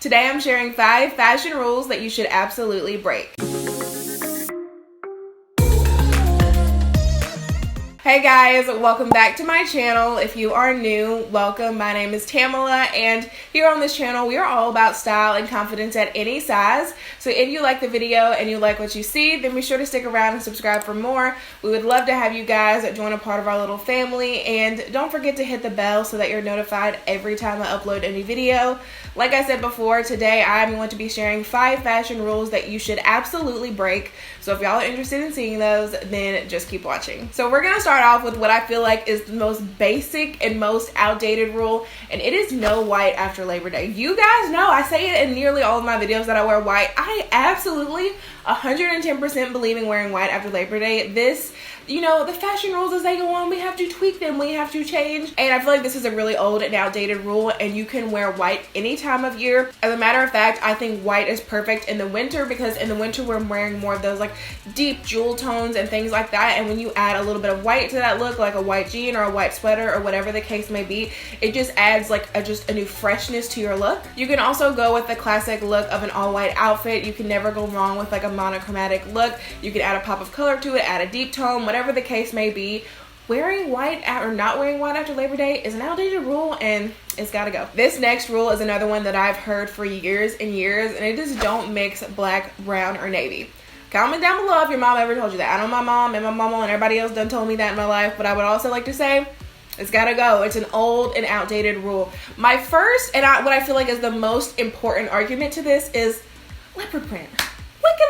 Today I'm sharing 5 fashion rules that you should absolutely break. Hey guys, welcome back to my channel. If you are new, welcome. My name is Tamela, and here on this channel we are all about style and confidence at any size. So if you like the video and you like what you see, then be sure to stick around and subscribe for more. We would love to have you guys join a part of our little family, and don't forget to hit the bell so that you're notified every time I upload a new video. Like I said before, today I'm going to be sharing 5 fashion rules that you should absolutely break. So if y'all are interested in seeing those, then just keep watching. So we're gonna start off with what I feel like is the most basic and most outdated rule, and it is no white after Labor Day. You guys know I say it in nearly all of my videos that I wear white. I absolutely 110% believe in wearing white after Labor Day. This, you know, the fashion rules as they go on, we have to tweak them, we have to change. And I feel like this is a really old and outdated rule, and you can wear white any time of year. As a matter of fact, I think white is perfect in the winter, because in the winter we're wearing more of those like deep jewel tones and things like that. And when you add a little bit of white to that look, like a white jean or a white sweater or whatever the case may be, it just adds like just a new freshness to your look. You can also go with the classic look of an all white outfit. You can never go wrong with like a monochromatic look. You can add a pop of color to it, add a deep tone, whatever the case may be. Wearing white or not wearing white after Labor Day is an outdated rule, and it's gotta go. This next rule is another one that I've heard for years and years, and it is don't mix black, brown, or navy. Comment down below if your mom ever told you that. I know my mom and my mama and everybody else done told me that in my life, but I would also like to say it's gotta go. It's an old and outdated rule. My first and what I feel like is the most important argument to this is leopard print.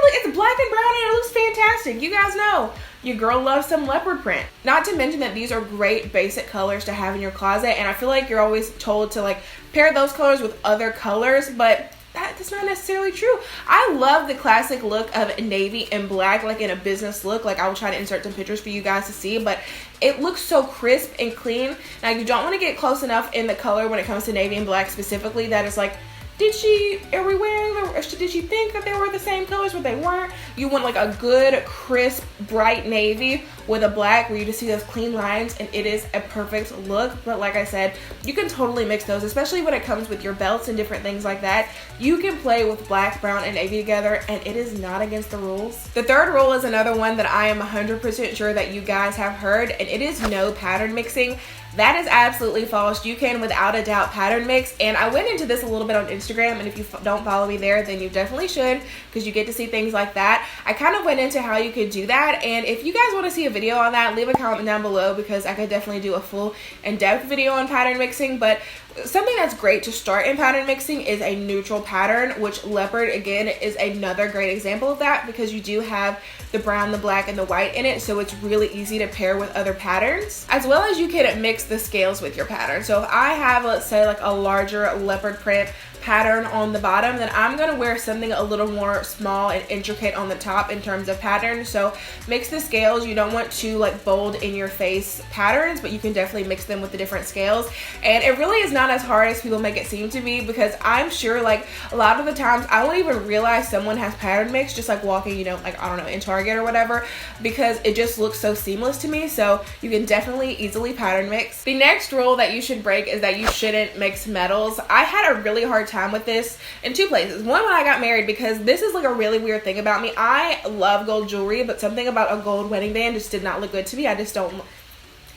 It's black and brown and it looks fantastic. You guys know your girl loves some leopard print. Not to mention that these are great basic colors to have in your closet, and I feel like you're always told to like pair those colors with other colors, but that's not necessarily true. I love the classic look of navy and black, like in a business look. Like I will try to insert some pictures for you guys to see, but it looks so crisp and clean. Now you don't want to get close enough in the color when it comes to navy and black specifically that it's like, did she think that they were the same colors, but they weren't? You want like a good, crisp, bright navy with a black where you just see those clean lines, and it is a perfect look. But like I said, you can totally mix those, especially when it comes with your belts and different things like that. You can play with black, brown, and navy together, and it is not against the rules. The third rule is another one that I am 100% sure that you guys have heard, and it is no pattern mixing. That is absolutely false. You can without a doubt pattern mix, and I went into this a little bit on Instagram, and if you don't follow me there, then you definitely should, because you get to see things like that. I kind of went into how you could do that, and if you guys want to see a video on that, leave a comment down below, because I could definitely do a full in-depth video on pattern mixing. But something that's great to start in pattern mixing is a neutral pattern, which leopard again is another great example of that, because you do have the brown, the black, and the white in it, so it's really easy to pair with other patterns, as well as you can mix the scales with your pattern. So if I have, let's say, like a larger leopard print pattern on the bottom, then I'm gonna wear something a little more small and intricate on the top in terms of pattern. So mix the scales. You don't want to like bold in your face patterns, but you can definitely mix them with the different scales, and it really is not as hard as people make it seem to be, because I'm sure like a lot of the times I won't even realize someone has pattern mix just like walking, you know, like I don't know, in Target or whatever, because it just looks so seamless to me. So you can definitely easily pattern mix. The next rule that you should break is that you shouldn't mix metals. I had a really hard time with this in 2 places. One, when I got married, because this is like a really weird thing about me. I love gold jewelry, but something about a gold wedding band just did not look good to me. I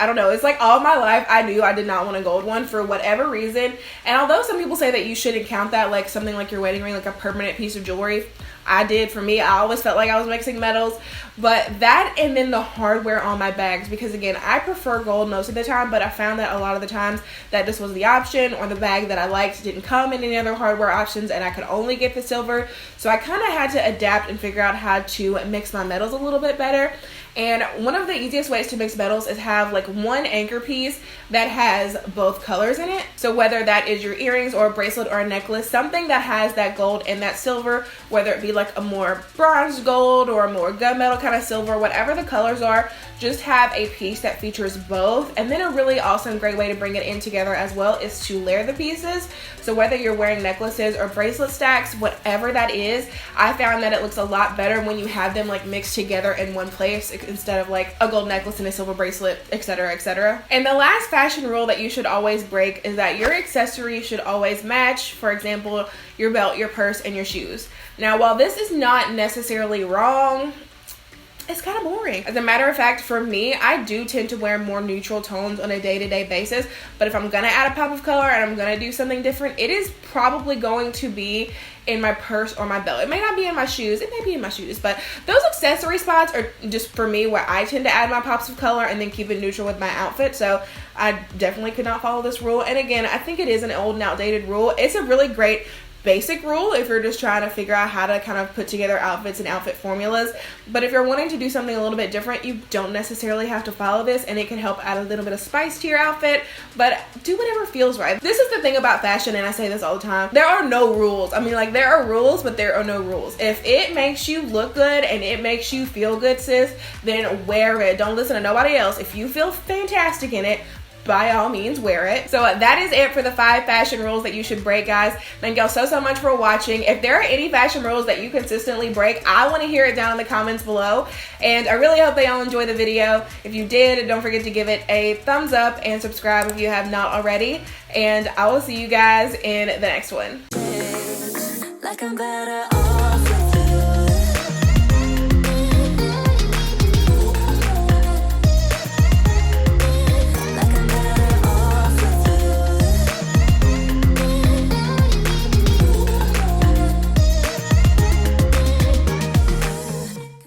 don't know. It's like all my life I knew I did not want a gold one for whatever reason. And although some people say that you shouldn't count that like something like your wedding ring, like a permanent piece of jewelry, I did. For me, I always felt like I was mixing metals. But that, and then the hardware on my bags, because again, I prefer gold most of the time, but I found that a lot of the times that this was the option, or the bag that I liked didn't come in any other hardware options, and I could only get the silver. So I kind of had to adapt and figure out how to mix my metals a little bit better. And one of the easiest ways to mix metals is have like one anchor piece that has both colors in it. So whether that is your earrings or a bracelet or a necklace, something that has that gold and that silver, whether it be like a more bronze gold or a more gunmetal kind of silver, whatever the colors are, just have a piece that features both. And then a really awesome great way to bring it in together as well is to layer the pieces. So whether you're wearing necklaces or bracelet stacks, whatever that is, I found that it looks a lot better when you have them like mixed together in one place instead of like a gold necklace and a silver bracelet, etc. etc., etc. And the last fashion rule that you should always break is that your accessories should always match. For example, your belt, your purse, and your shoes. Now, while this is not necessarily wrong, it's kind of boring. As a matter of fact, for me, I do tend to wear more neutral tones on a day-to-day basis, but if I'm gonna add a pop of color and I'm gonna do something different, it is probably going to be in my purse or my belt. It may not be in my shoes, it may be in my shoes, but those accessory spots are just, for me, where I tend to add my pops of color and then keep it neutral with my outfit. So I definitely could not follow this rule. And again, I think it is an old and outdated rule. It's a really great basic rule if you're just trying to figure out how to kind of put together outfits and outfit formulas, but if you're wanting to do something a little bit different, you don't necessarily have to follow this, and it can help add a little bit of spice to your outfit. But do whatever feels right. This is the thing about fashion, and I say this all the time, there are no rules. I mean, like, there are rules, but there are no rules. If it makes you look good and it makes you feel good, sis, then wear it. Don't listen to nobody else. If you feel fantastic in it, by all means, wear it. So that is it for the 5 fashion rules that you should break, guys. Thank y'all so much for watching. If there are any fashion rules that you consistently break, I want to hear it down in the comments below. And I really hope that y'all enjoy the video. If you did, don't forget to give it a thumbs up and subscribe if you have not already. And I will see you guys in the next one. Like I'm better